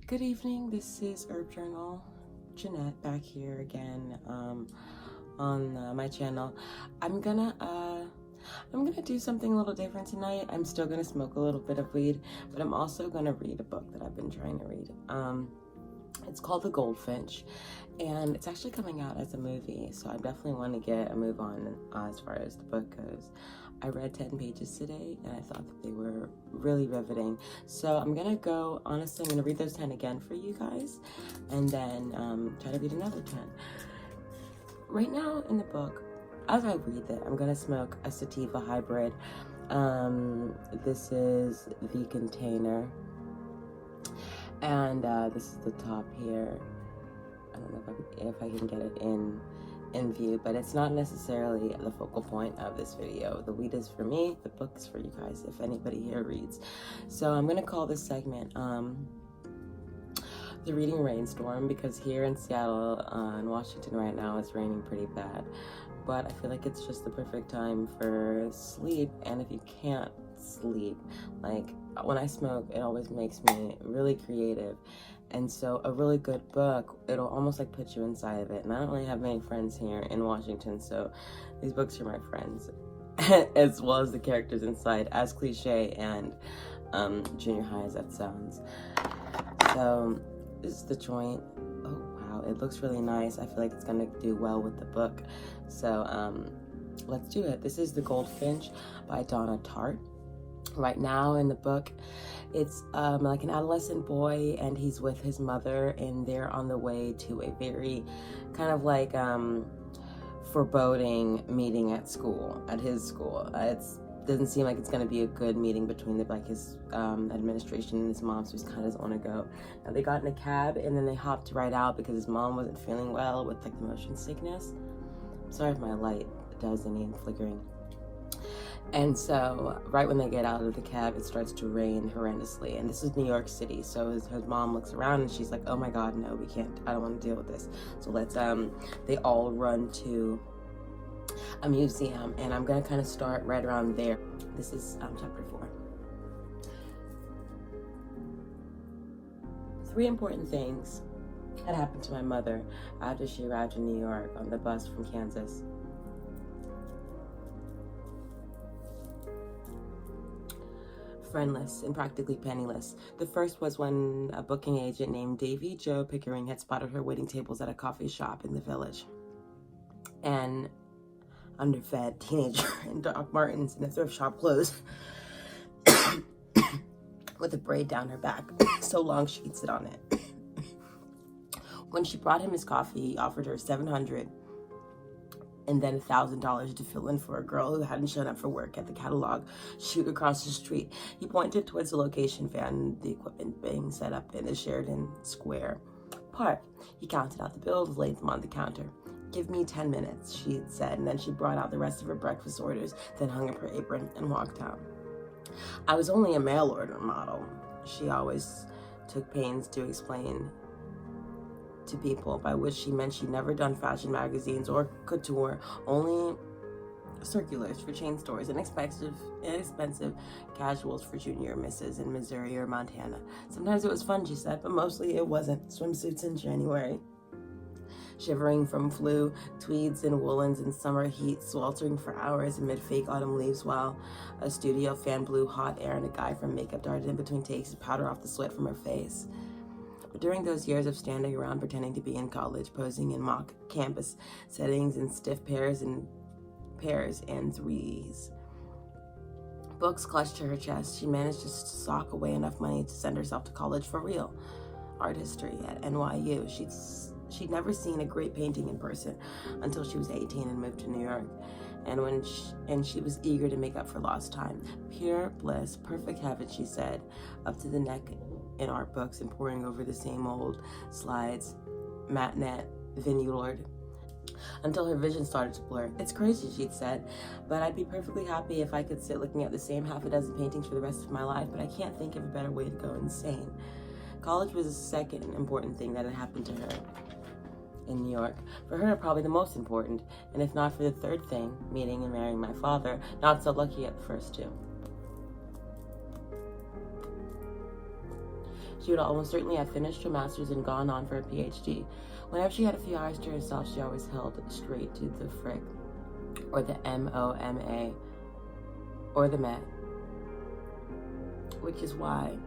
Good evening, this is Herb Journal, Jeanette back here again on my channel. I'm gonna do something a little different tonight. I'm still gonna smoke a little bit of weed, but I'm also gonna read a book that I've been trying to read. It's called The Goldfinch, and it's actually coming out as a movie, so I definitely want to get a move on as far as the book goes. I read 10 pages today, and I thought that they were really riveting. So I'm gonna go, honestly, I'm gonna read those 10 again for you guys, and then try to read another 10. Right now in the book, as I read it, I'm gonna smoke a sativa hybrid. This is the container, and this is the top here. I don't know if I can get it in view, but it's not necessarily the focal point of this video. The weed is for me, the book is for you guys, if anybody here reads. So I'm gonna call this segment the reading Rainstorm, because here in Seattle in Washington right now it's raining pretty bad, but I feel like it's just the perfect time for sleep. And if you can't sleep, like when I smoke, it always makes me really creative. And so a really good book, it'll almost like put you inside of it. And I don't really have many friends here in Washington, so these books are my friends, as well as the characters inside, as cliche and junior high as that sounds. So this is the joint. Oh wow, it looks really nice. I feel like it's gonna do well with the book. So let's do it. This is The Goldfinch by Donna Tartt. Right now in the book, it's like an adolescent boy, and he's with his mother, and they're on the way to a very kind of like foreboding meeting at his school. It doesn't seem like it's going to be a good meeting between his administration and his mom, so he's kind of doesn't want to go. Now they got in a cab, and then they hopped right out because his mom wasn't feeling well with like the motion sickness. Sorry if my light does any flickering. And so right when they get out of the cab, it starts to rain horrendously. And this is New York City. So his mom looks around and she's like, oh my God, no, we can't. I don't want to deal with this. So let's, they all run to a museum. And I'm going to kind of start right around there. This is chapter 4. 3 important things that happened to my mother after she arrived in New York on the bus from Kansas. Friendless and practically penniless. The first was when a booking agent named Davy Joe Pickering had spotted her waiting tables at a coffee shop in the village. An underfed teenager in Doc Martens and a thrift shop clothes with a braid down her back, so long she could sit on it. When she brought him his coffee, he offered her $700 and then $1,000 to fill in for a girl who hadn't shown up for work at the catalog shoot across the street. He pointed towards the location van, the equipment being set up in the Sheridan Square Park. He counted out the bills, laid them on the counter. Give me 10 minutes, she said, and then she brought out the rest of her breakfast orders, then hung up her apron and walked out. I was only a mail order model, she always took pains to explain to people, by which she meant she'd never done fashion magazines or couture, only circulars for chain stores, inexpensive casuals for junior misses in Missouri or Montana. Sometimes it was fun, she said, but mostly it wasn't. Swimsuits in January, shivering from flu, tweeds and woolens in summer heat, sweltering for hours amid fake autumn leaves while a studio fan blew hot air and a guy from makeup darted in between takes to powder off the sweat from her face. During those years of standing around pretending to be in college, posing in mock campus settings in stiff pairs and threes, books clutched to her chest, she managed to sock away enough money to send herself to college for real. Art history at NYU. She'd never seen a great painting in person until she was 18 and moved to New York. And she was eager to make up for lost time. Pure bliss, perfect heaven, she said, up to the neck in art books and poring over the same old slides, matinee, vineyard, until her vision started to blur. It's crazy, she'd said, but I'd be perfectly happy if I could sit looking at the same half a dozen paintings for the rest of my life, but I can't think of a better way to go insane. College was the second important thing that had happened to her in New York. For her, probably the most important, and if not for the third thing, meeting and marrying my father, not so lucky at the first two. She would almost certainly have finished her master's and gone on for a PhD. Whenever she had a few hours to herself, she always held straight to the frick, or the MOMA, or the Met. Which is why,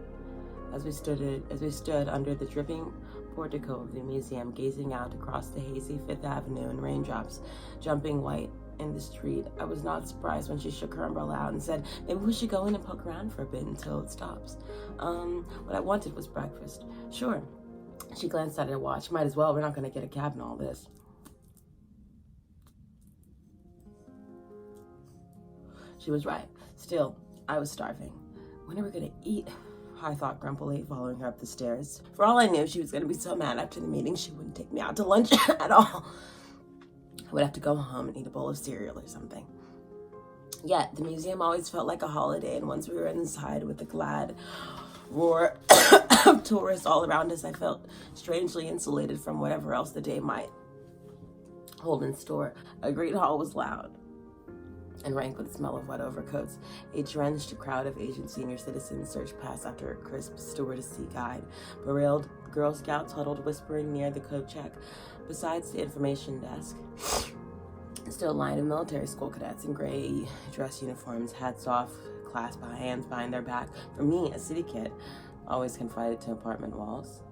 as we stood under the dripping portico of the museum, gazing out across the hazy Fifth Avenue and raindrops jumping white in the street, I was not surprised when she shook her umbrella out and said, maybe we should go in and poke around for a bit until it stops. What I wanted was breakfast. Sure. She glanced at her watch. Might as well. We're not going to get a cab and all this. She was right. Still, I was starving. When are we going to eat? I thought grumpily, following her up the stairs. For all I knew, she was going to be so mad after the meeting she wouldn't take me out to lunch at all. I would have to go home and eat a bowl of cereal or something. Yet, the museum always felt like a holiday, and once we were inside with the glad roar of tourists all around us, I felt strangely insulated from whatever else the day might hold in store. A great hall was loud and rank with the smell of wet overcoats. A drenched crowd of Asian senior citizens surged past after a crisp stewardessy guide. Berailed Girl Scouts huddled whispering near the code check. Besides the information desk, still a line of military school cadets in gray dress uniforms, hats off, clasped hands behind their back. For me, a city kid, always confined to apartment walls.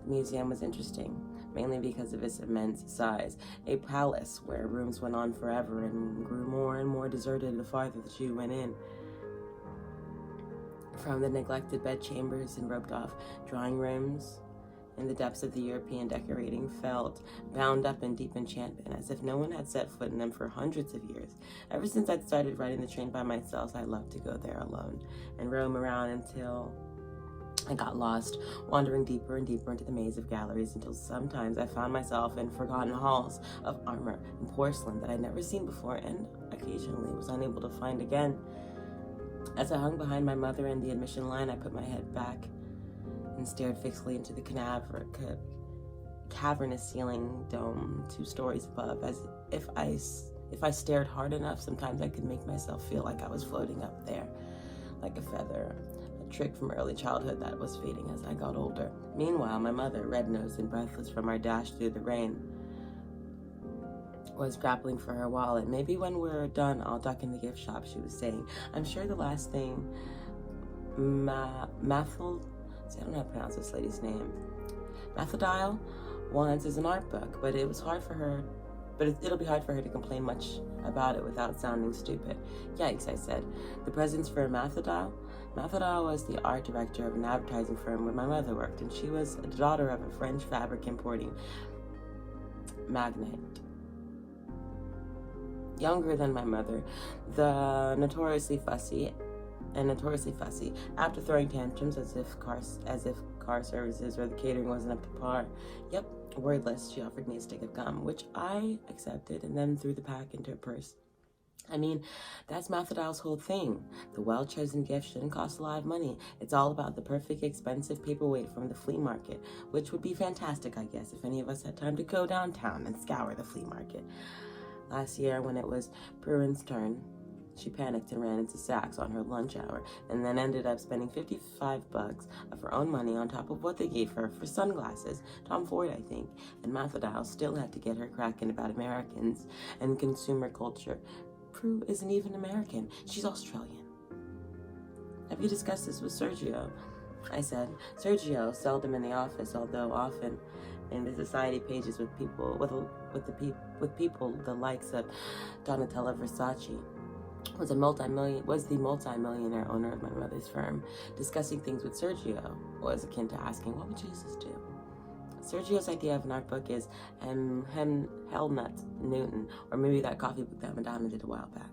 The museum was interesting, mainly because of its immense size. A palace where rooms went on forever and grew more and more deserted the farther that you went in. From the neglected bedchambers and roped-off drawing rooms in the depths of the European decorating felt bound up in deep enchantment, as if no one had set foot in them for hundreds of years. Ever since I'd started riding the train by myself, I loved to go there alone and roam around until I got lost, wandering deeper and deeper into the maze of galleries until sometimes I found myself in forgotten halls of armor and porcelain that I'd never seen before and occasionally was unable to find again. As I hung behind my mother in the admission line, I put my head back and stared fixedly into the cavernous ceiling dome 2 stories above, as if I stared hard enough, sometimes I could make myself feel like I was floating up there, like a feather, a trick from early childhood that was fading as I got older. Meanwhile, my mother, red-nosed and breathless from our dash through the rain, was grappling for her wallet. Maybe when we're done, I'll duck in the gift shop, she was saying. I'm sure the last thing I don't know how to pronounce this lady's name. Mathilde wants is an art book, but it'll be hard for her to complain much about it without sounding stupid. Yikes, I said. The presents for Mathilde? Mathilde was the art director of an advertising firm where my mother worked, and she was the daughter of a French fabric importing magnate. Younger than my mother, the notoriously fussy, after throwing tantrums as if car services or the catering wasn't up to par. Yep, wordless, she offered me a stick of gum, which I accepted and then threw the pack into her purse. I mean, that's Mathilde's whole thing. The well-chosen gift shouldn't cost a lot of money. It's all about the perfect expensive paperweight from the flea market, which would be fantastic, I guess, if any of us had time to go downtown and scour the flea market. Last year, when it was Pruin's turn, she panicked and ran into Saks on her lunch hour, and then ended up spending $55 of her own money on top of what they gave her for sunglasses. Tom Ford, I think. And Mathilde still had to get her cracking about Americans and consumer culture. Prue isn't even American. She's Australian. Have you discussed this with Sergio? I said. Sergio, seldom in the office, although often in the society pages with people the likes of Donatella Versace. Was the multi-millionaire owner of my mother's firm. Discussing things with Sergio was akin to asking, what would Jesus do? Sergio's idea of an art book is Helmut Newton, or maybe that coffee book that Madonna did a while back.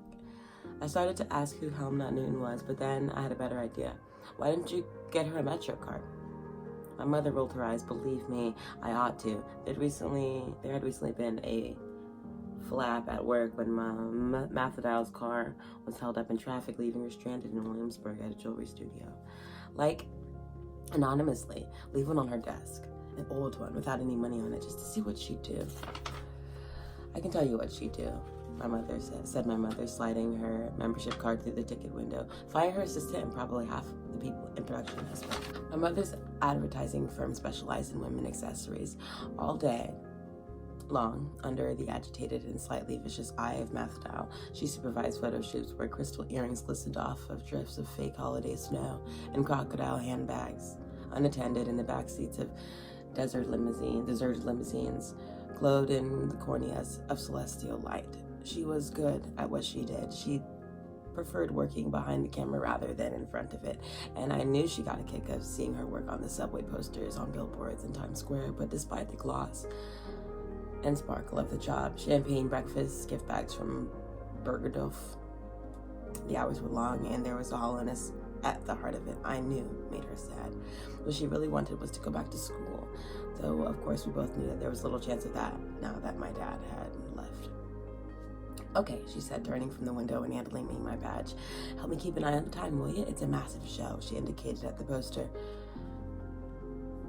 I started to ask who Helmut Newton was, but then I had a better idea. Why didn't you get her a Metro card? My mother rolled her eyes. Believe me, I ought to. There had recently been a flap at work when Mathilde's car was held up in traffic, leaving her stranded in Williamsburg at a jewelry studio. Like, anonymously, leave one on her desk, an old one without any money on it, just to see what she'd do. I can tell you what she'd do. my mother, sliding her membership card through the ticket window. Fire her assistant and probably half the people in production as well. My mother's advertising firm specialized in women accessories. All day long, under the agitated and slightly vicious eye of Mathdow, she supervised photo shoots where crystal earrings glistened off of drifts of fake holiday snow and crocodile handbags, unattended in the back seats of deserted limousines, glowed in the corneas of celestial light. She was good at what she did. She preferred working behind the camera rather than in front of it, and I knew she got a kick of seeing her work on the subway posters, on billboards in Times Square. But despite the gloss and sparkle of the job, champagne breakfasts, gift bags from Bergerdorf, the hours were long, and there was a hollowness at the heart of it I knew made her sad. What she really wanted was to go back to school, though of course we both knew that there was little chance of that now that my dad had left. Okay, she said, turning from the window and handling me my badge. Help me keep an eye on the time, will you? It's a massive show, she indicated at the poster.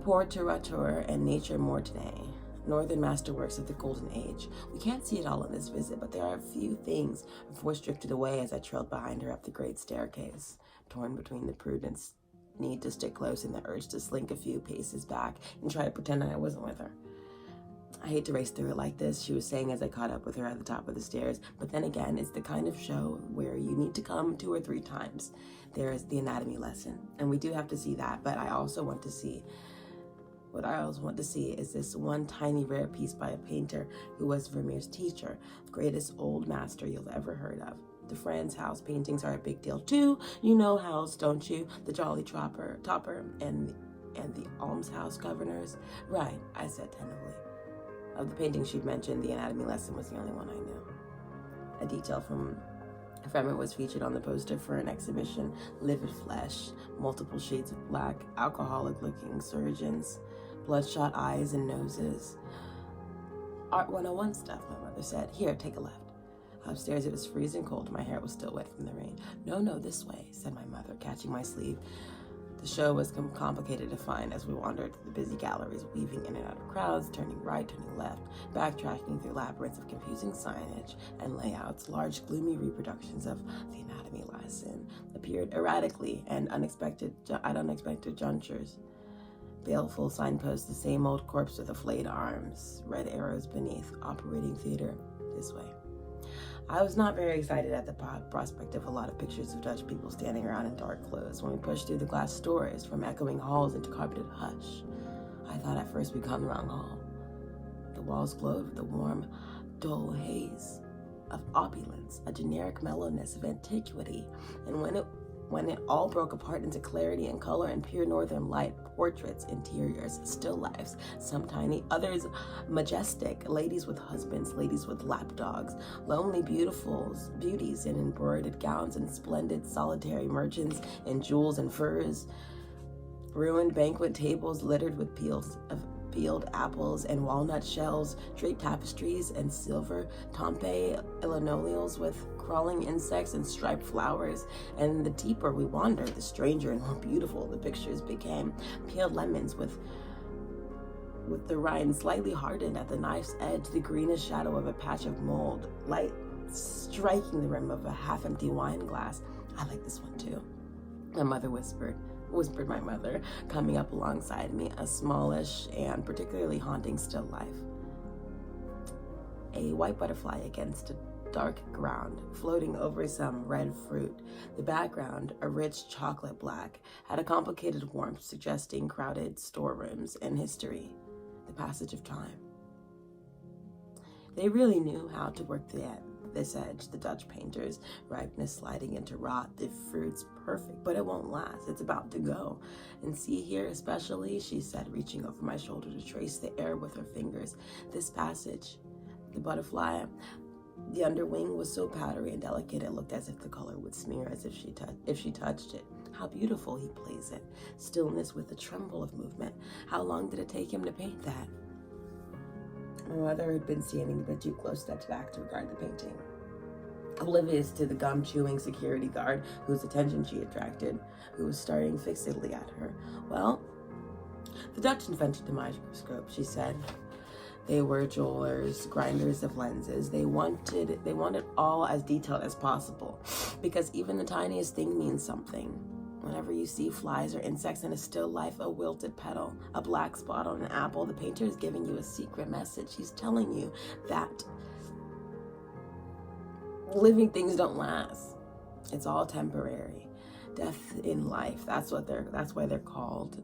Portraiture and Nature Mortenay, Northern Masterworks of the Golden Age. We can't see it all in this visit, but there are a few things force drifted away as I trailed behind her up the great staircase, torn between the prudence need to stick close and the urge to slink a few paces back and try to pretend I wasn't with her. I hate to race through it like this, she was saying as I caught up with her at the top of the stairs, but then again, it's the kind of show where you need to come 2 or 3 times. There is the anatomy lesson, and we do have to see that, but what I also want to see is this one tiny rare piece by a painter who was Vermeer's teacher, the greatest old master you've ever heard of. The Franz House paintings are a big deal too. You know House, don't you? The Jolly Topper and the Almshouse Governors. Right, I said tentatively. Of the paintings she'd mentioned, the anatomy lesson was the only one I knew. A detail from it was featured on the poster for an exhibition: livid flesh, multiple shades of black, alcoholic-looking surgeons, bloodshot eyes and noses. Art 101 stuff, my mother said. Here, take a left. Upstairs it was freezing cold. My hair was still wet from the rain. No, this way, said my mother, catching my sleeve. The show was complicated to find as we wandered through the busy galleries, weaving in and out of crowds, turning right, turning left, backtracking through labyrinths of confusing signage and layouts. Large, gloomy reproductions of the anatomy lesson appeared erratically and at unexpected junctures. Baleful signposts, the same old corpse with the flayed arms, red arrows beneath, operating theater, this way. I was not very excited at the prospect of a lot of pictures of Dutch people standing around in dark clothes when we pushed through the glass doors from echoing halls into carpeted hush. I thought at first we'd come the wrong hall. The walls glowed with the warm, dull haze of opulence, a generic mellowness of antiquity, and when it all broke apart into clarity and color and pure northern light, portraits, interiors, still lifes, some tiny, others majestic, ladies with husbands, ladies with lapdogs, lonely beauties in embroidered gowns and splendid solitary merchants in jewels and furs, ruined banquet tables littered with peeled apples and walnut shells, draped tapestries and silver Tempe linoleums with crawling insects and striped flowers. And the deeper we wandered, the stranger and more beautiful the pictures became. Peeled lemons with the rind slightly hardened at the knife's edge, the greenish shadow of a patch of mold, light striking the rim of a half-empty wine glass. I like this one too, my mother whispered my mother, coming up alongside me, a smallish and particularly haunting still life. A white butterfly against a dark ground, floating over some red fruit. The background, a rich chocolate black, had a complicated warmth suggesting crowded storerooms and history, the passage of time. They really knew how to work this edge, the Dutch painters, ripeness sliding into rot, the fruit's perfect, but it won't last, it's about to go. And see here especially, she said, reaching over my shoulder to trace the air with her fingers, this passage, the butterfly, the underwing was so powdery and delicate it looked as if the color would smear as if she touched it. How beautiful he plays it, stillness with a tremble of movement. How long did it take him to paint that? My mother had been standing a bit too close, stepped back to regard the painting, oblivious to the gum-chewing security guard whose attention she attracted, who was staring fixedly at her. Well, the Dutch invented the microscope, she said. They were jewelers, grinders of lenses. They wanted all as detailed as possible, because even the tiniest thing means something. Whenever you see flies or insects in a still life, a wilted petal, a black spot on an apple, the painter is giving you a secret message. He's telling you that living things don't last. It's all temporary. Death in life. That's why they're called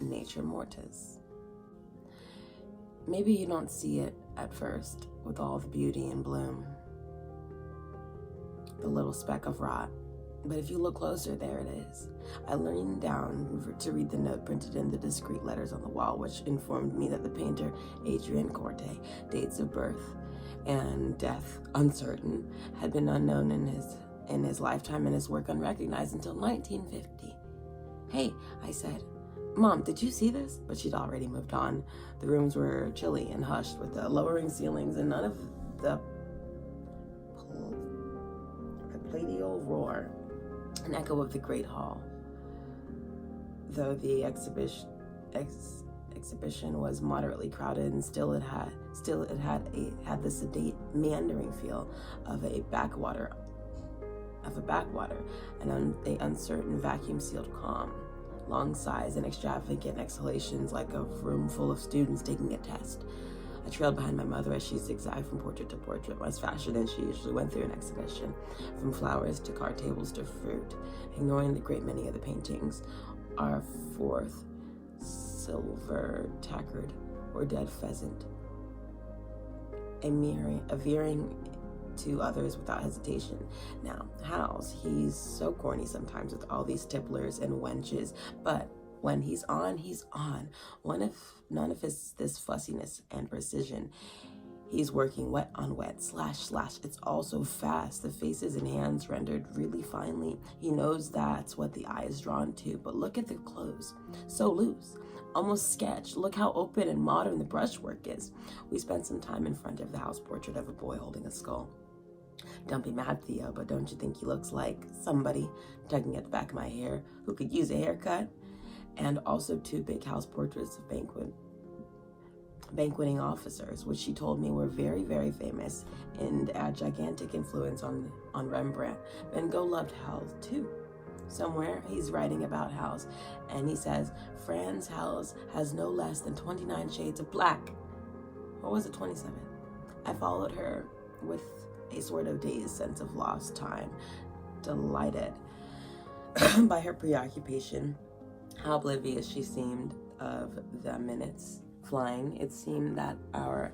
nature mortis. Maybe you don't see it at first with all the beauty and bloom, the little speck of rot. But if you look closer, there it is. I leaned down to read the note printed in the discreet letters on the wall, which informed me that the painter, Adrian Corte, dates of birth and death uncertain, had been unknown in his lifetime and his work unrecognized until 1950. Hey, I said, Mom, did you see this? But she'd already moved on. The rooms were chilly and hushed with the lowering ceilings and none of the palatial roar, an echo of the great hall. Though the exhibition was moderately crowded, and still it had the sedate, meandering feel of a backwater, and an uncertain vacuum-sealed calm. Long sighs and extravagant exhalations like a room full of students taking a test. I trailed behind my mother as she zigzagged from portrait to portrait, much faster than she usually went through an exhibition, from flowers to card tables to fruit, ignoring the great many of the paintings. Our fourth, silver tackard or dead pheasant, a veering to others without hesitation. Now, Hal's, he's so corny sometimes with all these tipplers and wenches, but when he's on, he's on. None of this fussiness and precision. He's working wet on wet, slash. It's all so fast. The faces and hands rendered really finely. He knows that's what the eye is drawn to, but look at the clothes. So loose. Almost sketch. Look how open and modern the brushwork is. We spent some time in front of the house portrait of a boy holding a skull. Don't be mad, Theo, but don't you think he looks like somebody, tugging at the back of my hair, who could use a haircut? And also 2 big house portraits of banqueting officers, which she told me were very, very famous and a gigantic influence on Rembrandt. Van Gogh loved Hals too. Somewhere he's writing about Hals, and he says, Frans Hals has no less than 29 shades of black. Or was it 27? I followed her with a sort of dazed sense of lost time, delighted by her preoccupation. How oblivious she seemed of the minutes flying. It seemed that our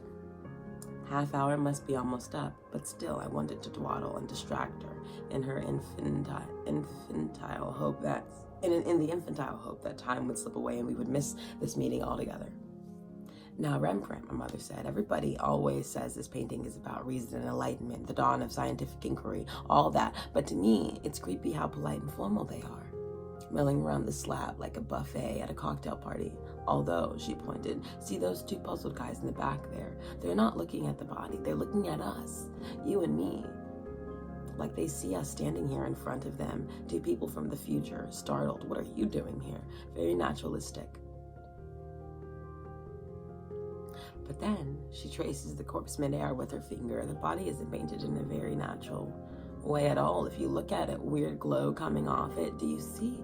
half hour must be almost up, but still I wanted to dawdle and distract her in her infantile hope that in the infantile hope that time would slip away and we would miss this meeting altogether. Now, Rembrandt, my mother said, everybody always says this painting is about reason and enlightenment, the dawn of scientific inquiry, all that, but to me, it's creepy how polite and formal they are, milling around the slab like a buffet at a cocktail party. Although, she pointed, see those 2 puzzled guys in the back there? They're not looking at the body, they're looking at us, you and me. Like they see us standing here in front of them, 2 people from the future, startled. What are you doing here? Very naturalistic. But then she traces the corpse midair with her finger. The body isn't painted in a very natural way at all. If you look at it, weird glow coming off it. Do you see?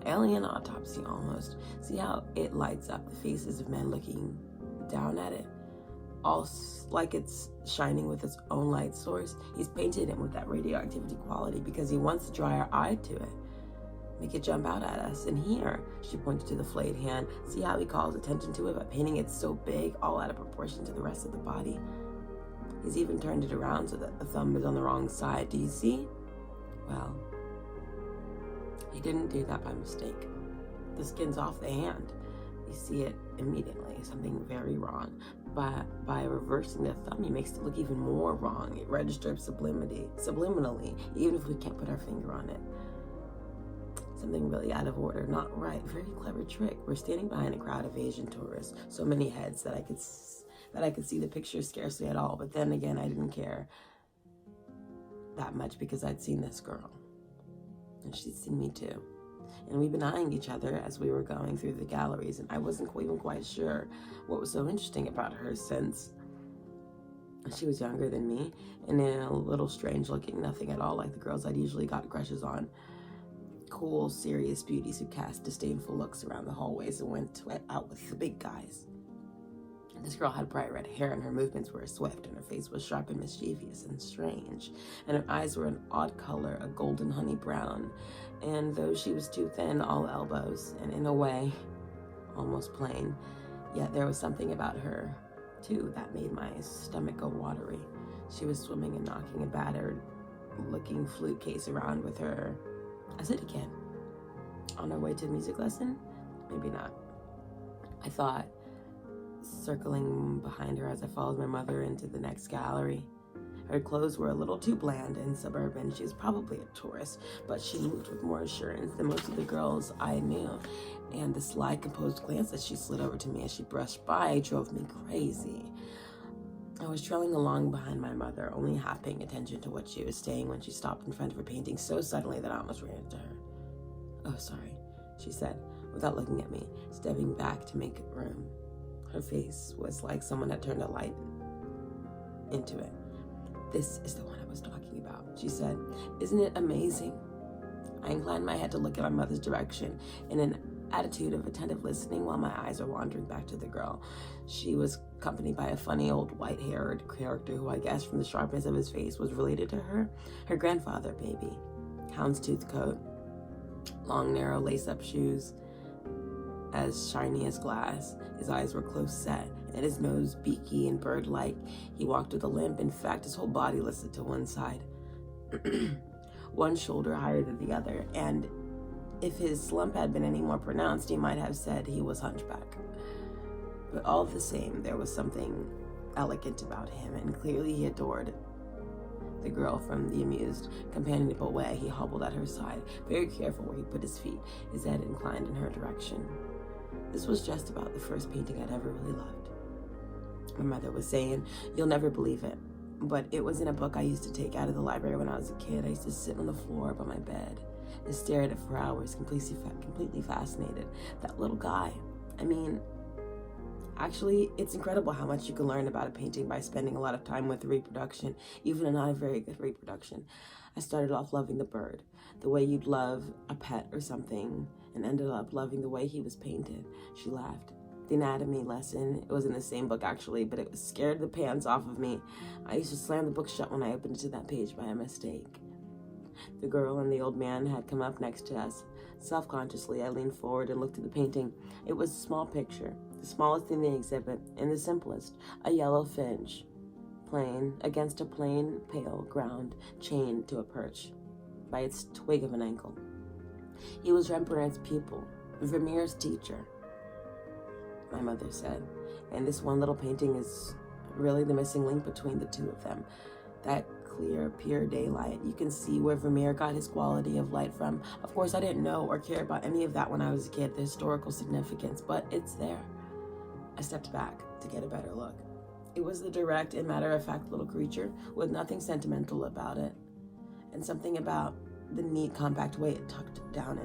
Alien autopsy almost. See how it lights up the faces of men looking down at it? All like it's shining with its own light source. He's painted it with that radioactivity quality because he wants to draw our eye to it. Make it jump out at us. And here, she pointed to the flayed hand. See how he calls attention to it by painting it so big, all out of proportion to the rest of the body? He's even turned it around so that the thumb is on the wrong side. Do you see? Well, he didn't do that by mistake. The skin's off the hand. You see it immediately, something very wrong. But by reversing the thumb, he makes it look even more wrong. It registers subliminally, even if we can't put our finger on it. Something really out of order, not right. Very clever trick. We're standing behind a crowd of Asian tourists, so many heads that I could see the picture scarcely at all. But then again, I didn't care that much because I'd seen this girl, and she'd seen me too. And we've been eyeing each other as we were going through the galleries, and I wasn't even quite sure what was so interesting about her, since she was younger than me and a little strange looking, nothing at all like the girls I'd usually got crushes on. Cool, serious beauties who cast disdainful looks around the hallways and went out with the big guys. This girl had bright red hair, and her movements were swift, and her face was sharp and mischievous and strange, and her eyes were an odd color, a golden honey brown, and though she was too thin, all elbows, and in a way almost plain, yet there was something about her too that made my stomach go watery. She was swimming and knocking a battered looking flute case around with her as a kid. On her way to a music lesson? Maybe not. I thought, circling behind her as I followed my mother into the next gallery. Her clothes were a little too bland and suburban. She was probably a tourist, but she moved with more assurance than most of the girls I knew, and the sly, composed glance that she slid over to me as she brushed by drove me crazy. I was trailing along behind my mother, only half paying attention to what she was saying when she stopped in front of her painting so suddenly that I almost ran into her. "Oh, sorry," she said, without looking at me, stepping back to make room. Her face was like someone had turned a light into it. "This is the one I was talking about," she said. "Isn't it amazing?" I inclined my head to look at my mother's direction in an attitude of attentive listening while my eyes were wandering back to the girl. She was accompanied by a funny old white-haired character who I guessed from the sharpness of his face was related to her grandfather, maybe. Houndstooth coat, long narrow lace-up shoes, as shiny as glass. His eyes were close set, and his nose beaky and bird-like. He walked with a limp. In fact, his whole body listed to one side, one shoulder higher than the other, and if his slump had been any more pronounced, he might have said he was hunchback. But all the same, there was something elegant about him, and clearly he adored the girl. From the amused, companionable way he hobbled at her side, very careful where he put his feet, his head inclined in her direction. This was just about the first painting I'd ever really loved. My mother was saying, "You'll never believe it, but it was in a book I used to take out of the library when I was a kid. I used to sit on the floor by my bed and stare at it for hours, completely fascinated. That little guy. I mean, actually, it's incredible how much you can learn about a painting by spending a lot of time with the reproduction, even a not a very good reproduction. I started off loving the bird, the way you'd love a pet or something, and ended up loving the way he was painted." She laughed. "The anatomy lesson, it was in the same book actually, but it scared the pants off of me. I used to slam the book shut when I opened it to that page by a mistake." The girl and the old man had come up next to us. Self-consciously, I leaned forward and looked at the painting. It was a small picture, the smallest in the exhibit, and the simplest, a yellow finch, plain, against a plain, pale ground, chained to a perch by its twig of an ankle. He was Rembrandt's pupil, Vermeer's teacher, my mother said, and this one little painting is really the missing link between the two of them. That clear, pure daylight. You can see where Vermeer got his quality of light from. Of course, I didn't know or care about any of that when I was a kid, the historical significance, but it's there. I stepped back to get a better look. It was the direct and matter-of-fact little creature with nothing sentimental about it, and something about the neat, compact way it tucked down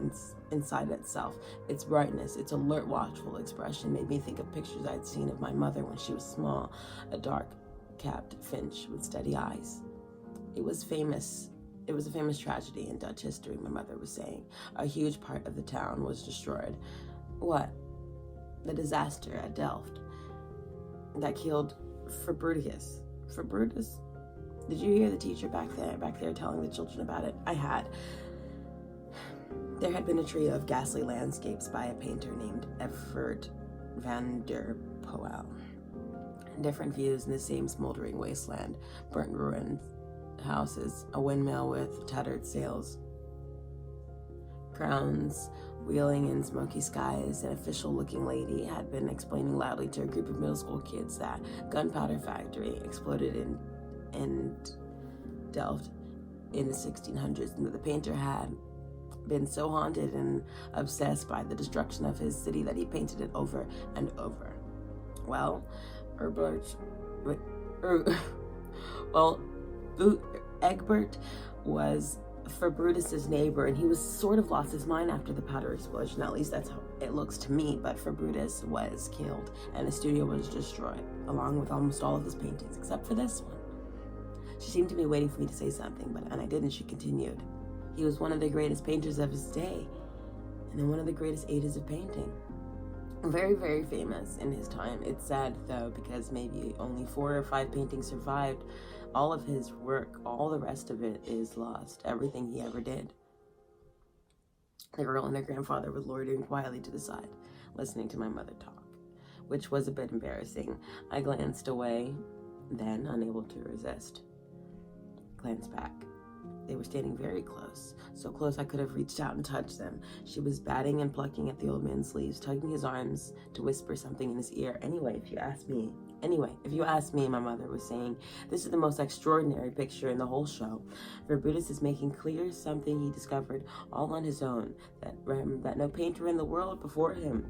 inside itself. Its brightness, its alert, watchful expression made me think of pictures I'd seen of my mother when she was small, a dark-capped finch with steady eyes. It was a famous tragedy in Dutch history, my mother was saying. A huge part of the town was destroyed. What? The disaster at Delft that killed Fabricius. Fabricius? Did you hear the teacher back there telling the children about it? I had. There had been a trio of ghastly landscapes by a painter named Evert van der Poel. Different views in the same smoldering wasteland, burnt ruined houses, a windmill with tattered sails, crowns wheeling in smoky skies. An official-looking lady had been explaining loudly to a group of middle school kids that gunpowder factory exploded in Delft in the 1600s, and that the painter had been so haunted and obsessed by the destruction of his city that he painted it over and over. Well, Egbert was for Brutus's neighbor, and he was sort of lost his mind after the powder explosion. At least that's how it looks to me. But for Brutus was killed, and the studio was destroyed, along with almost all of his paintings, except for this one. She seemed to be waiting for me to say something, and I didn't. She continued. He was one of the greatest painters of his day, and then one of the greatest aiders of painting. Very, very famous in his time. It's sad, though, because maybe only 4 or 5 paintings survived. All of his work, all the rest of it is lost. Everything he ever did. The girl and her grandfather were loitering quietly to the side, listening to my mother talk, which was a bit embarrassing. I glanced away, then, unable to resist, glanced back. They were standing very close, so close I could have reached out and touched them. She was batting and plucking at the old man's sleeves, tugging his arms to whisper something in his ear. Anyway, if you ask me, my mother was saying, this is the most extraordinary picture in the whole show. For Brutus is making clear something he discovered all on his own, that no painter in the world before him,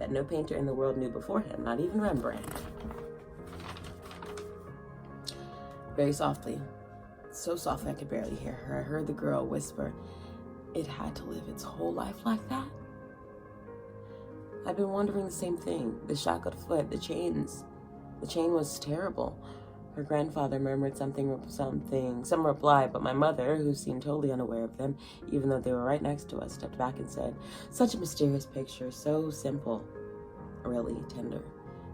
knew before him, not even Rembrandt. Very softly, so softly I could barely hear her, I heard the girl whisper, it had to live its whole life like that? I'd been wondering the same thing. The shackled foot, the chains. The chain was terrible. Her grandfather murmured some reply, but my mother, who seemed totally unaware of them, even though they were right next to us, stepped back and said, such a mysterious picture, so simple, really tender.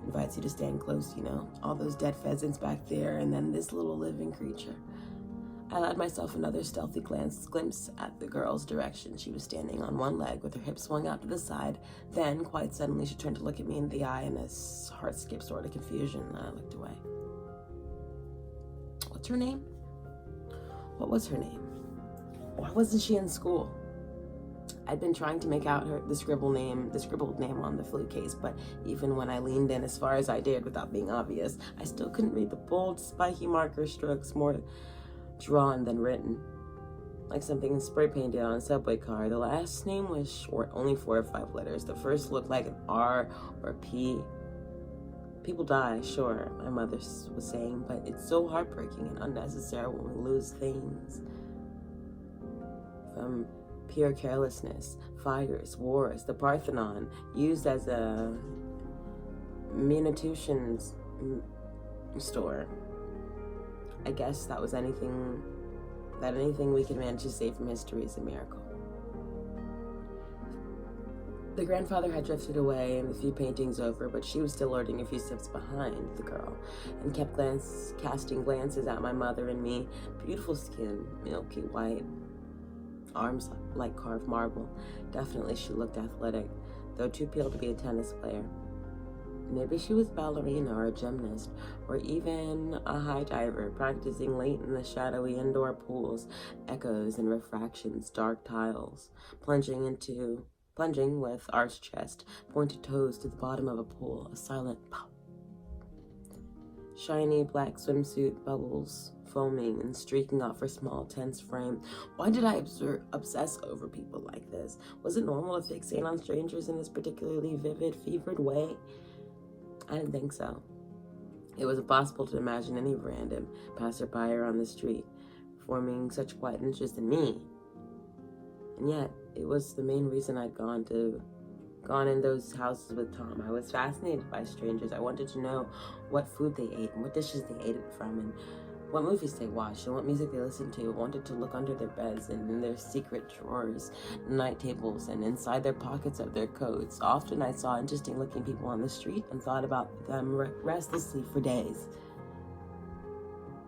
Invites you to stand close, all those dead pheasants back there, and then this little living creature. I allowed myself another stealthy glimpse at the girl's direction. She was standing on one leg with her hips swung out to the side. Then, quite suddenly, she turned to look at me in the eye in a heart-skip sort of confusion, and I looked away. What's her name? What was her name? Why wasn't she in school? I'd been trying to make out the scribbled name on the flute case, but even when I leaned in as far as I dared without being obvious, I still couldn't read the bold, spiky marker strokes, more drawn than written, like something spray painted on a subway car. The last name was short, only 4 or 5 letters. The first looked like an R or a P. People die, sure, my mother was saying, but it's so heartbreaking and unnecessary when we lose things. From pure carelessness, fires, wars, the Parthenon, used as a munitions store. I guess that was anything we could manage to save from history is a miracle. The grandfather had drifted away and a few paintings over, but she was still loitering a few steps behind the girl and kept casting glances at my mother and me. Beautiful skin, milky white, arms like carved marble. Definitely she looked athletic, though too pale to be a tennis player. Maybe she was a ballerina or a gymnast, or even a high diver, practicing late in the shadowy indoor pools, echoes and refractions, dark tiles, plunging with arched chest, pointed toes to the bottom of a pool, a silent pop. Shiny black swimsuit bubbles, foaming and streaking off her small, tense frame. Why did I obsess over people like this? Was it normal to fixate on strangers in this particularly vivid, fevered way? I didn't think so. It was impossible to imagine any random passerby on the street forming such quiet interest in me. And yet, it was the main reason I'd gone in those houses with Tom. I was fascinated by strangers. I wanted to know what food they ate and what dishes they ate it from and what movies they watched and what music they listened to. I wanted to look under their beds and in their secret drawers, night tables, and inside their pockets of their coats. Often I saw interesting-looking people on the street and thought about them restlessly for days,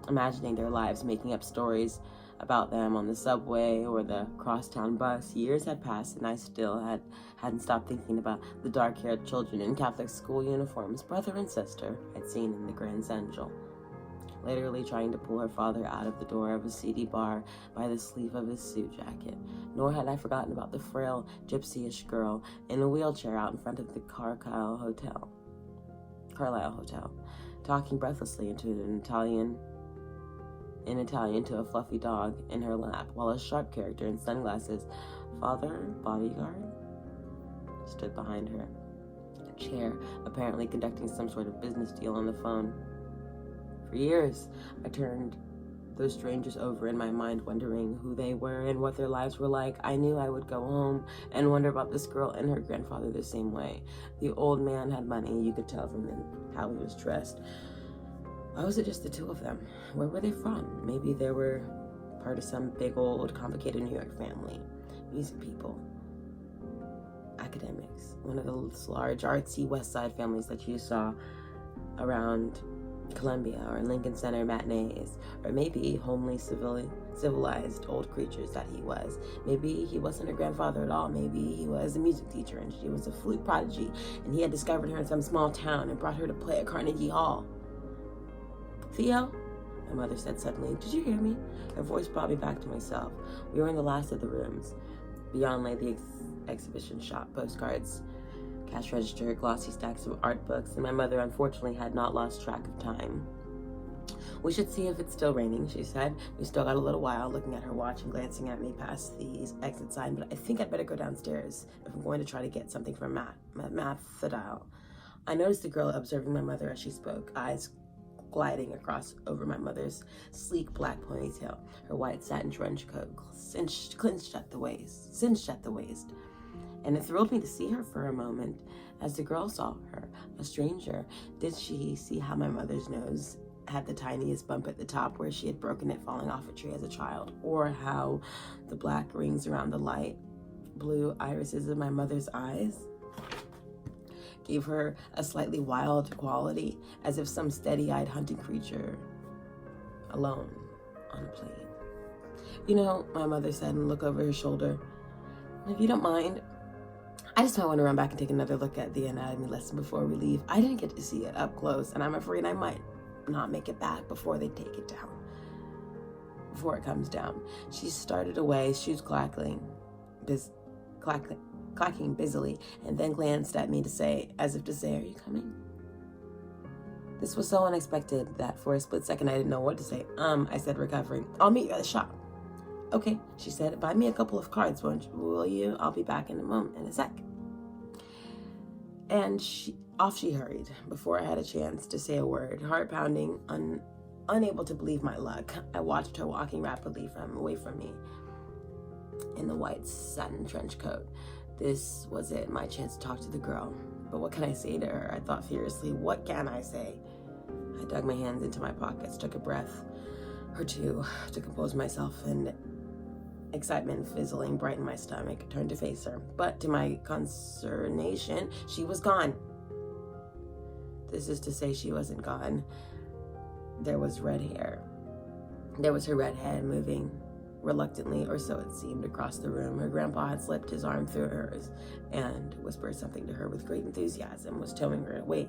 imagining their lives, making up stories about them on the subway or the crosstown bus. Years had passed and I still hadn't stopped thinking about the dark-haired children in Catholic school uniforms, brother and sister, I'd seen in the Grand Central, literally trying to pull her father out of the door of a seedy bar by the sleeve of his suit jacket. Nor had I forgotten about the frail, gypsy-ish girl in a wheelchair out in front of the Carlisle Hotel, talking breathlessly in Italian to a fluffy dog in her lap, while a sharp character in sunglasses, bodyguard, stood behind her, a chair, apparently conducting some sort of business deal on the phone. For years, I turned those strangers over in my mind, wondering who they were and what their lives were like. I knew I would go home and wonder about this girl and her grandfather the same way. The old man had money, you could tell from how he was dressed. Why was it just the two of them? Where were they from? Maybe they were part of some big old complicated New York family. Music people. Academics. One of those large artsy West Side families that you saw around Columbia or Lincoln Center matinees. Or maybe homely civilized old creatures that he was. Maybe he wasn't a grandfather at all. Maybe he was a music teacher and she was a flute prodigy and he had discovered her in some small town and brought her to play at Carnegie Hall. Theo? My mother said suddenly. Did you hear me? Her voice brought me back to myself. We were in the last of the rooms. Beyond lay the exhibition shop, postcards, cash register, glossy stacks of art books, and my mother unfortunately had not lost track of time. We should see if it's still raining, she said. We still got a little while, looking at her watch and glancing at me past the exit sign, but I think I'd better go downstairs if I'm going to try to get something from Mathodile. I noticed the girl observing my mother as she spoke, eyes gliding across over my mother's sleek black ponytail, her white satin trench coat cinched at the waist. And it thrilled me to see her for a moment. As the girl saw her, a stranger, did she see how my mother's nose had the tiniest bump at the top where she had broken it falling off a tree as a child, or how the black rings around the light blue irises of my mother's eyes gave her a slightly wild quality, as if some steady-eyed hunting creature alone on a plane. You know, my mother said and looked over her shoulder, if you don't mind, I just might want to run back and take another look at the anatomy lesson before we leave. I didn't get to see it up close, and I'm afraid I might not make it back before they take it down. Before it comes down. She started away, shoes clacking busily, and then glanced at me to say, as if to say, are you coming? This was so unexpected that for a split second I didn't know what to say. I said, recovering. I'll meet you at the shop. Okay, she said, buy me a couple of cards, will you? I'll be back in a sec. And off she hurried before I had a chance to say a word, heart pounding, unable to believe my luck. I watched her walking rapidly away from me in the white satin trench coat. This was it, my chance to talk to the girl. But what can I say to her? I thought furiously, what can I say? I dug my hands into my pockets, took a breath or two to compose myself, and excitement fizzling bright in my stomach, turned to face her. But to my consternation, she was gone. This is to say she wasn't gone. There was red hair. There was her red head moving reluctantly, or so it seemed, across the room. Her grandpa had slipped his arm through hers and whispered something to her with great enthusiasm, was towing her away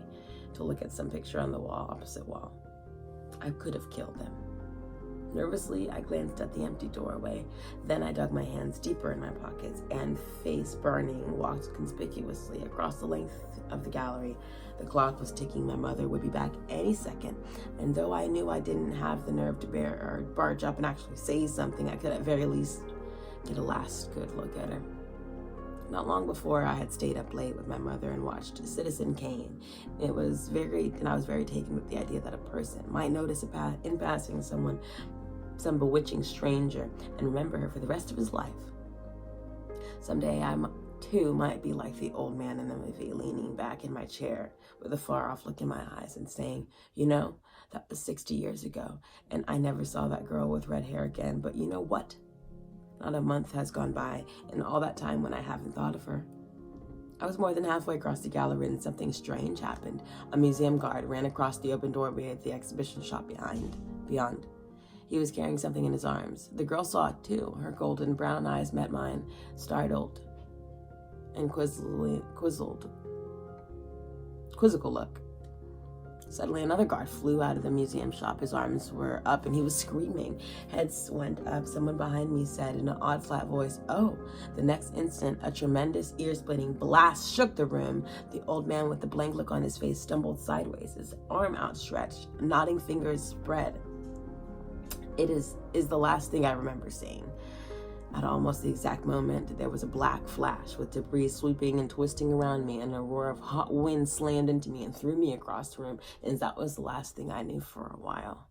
to look at some picture on the opposite wall. I could have killed them. Nervously, I glanced at the empty doorway. Then I dug my hands deeper in my pockets and, face burning, walked conspicuously across the length of the gallery. The clock was ticking. My mother would be back any second, and though I knew I didn't have the nerve to barge up and actually say something, I could at very least get a last good look at her. Not long before, I had stayed up late with my mother and watched Citizen Kane. I was very taken with the idea that a person might notice in passing some bewitching stranger, and remember her for the rest of his life. Someday I too might be like the old man in the movie, leaning back in my chair with a far-off look in my eyes and saying, you know, that was 60 years ago, and I never saw that girl with red hair again, but you know what? Not a month has gone by in all that time when I haven't thought of her. I was more than halfway across the gallery and something strange happened. A museum guard ran across the open doorway at the exhibition shop beyond. He was carrying something in his arms. The girl saw it too. Her golden brown eyes met mine, startled and quizzical look. Suddenly another guard flew out of the museum shop. His arms were up and he was screaming. Heads went up. Someone behind me said in an odd flat voice, "Oh." The next instant, a tremendous ear-splitting blast shook the room. The old man with the blank look on his face stumbled sideways, his arm outstretched, nodding fingers spread. It is the last thing I remember seeing. At almost the exact moment, there was a black flash with debris sweeping and twisting around me, and a roar of hot wind slammed into me and threw me across the room, and that was the last thing I knew for a while.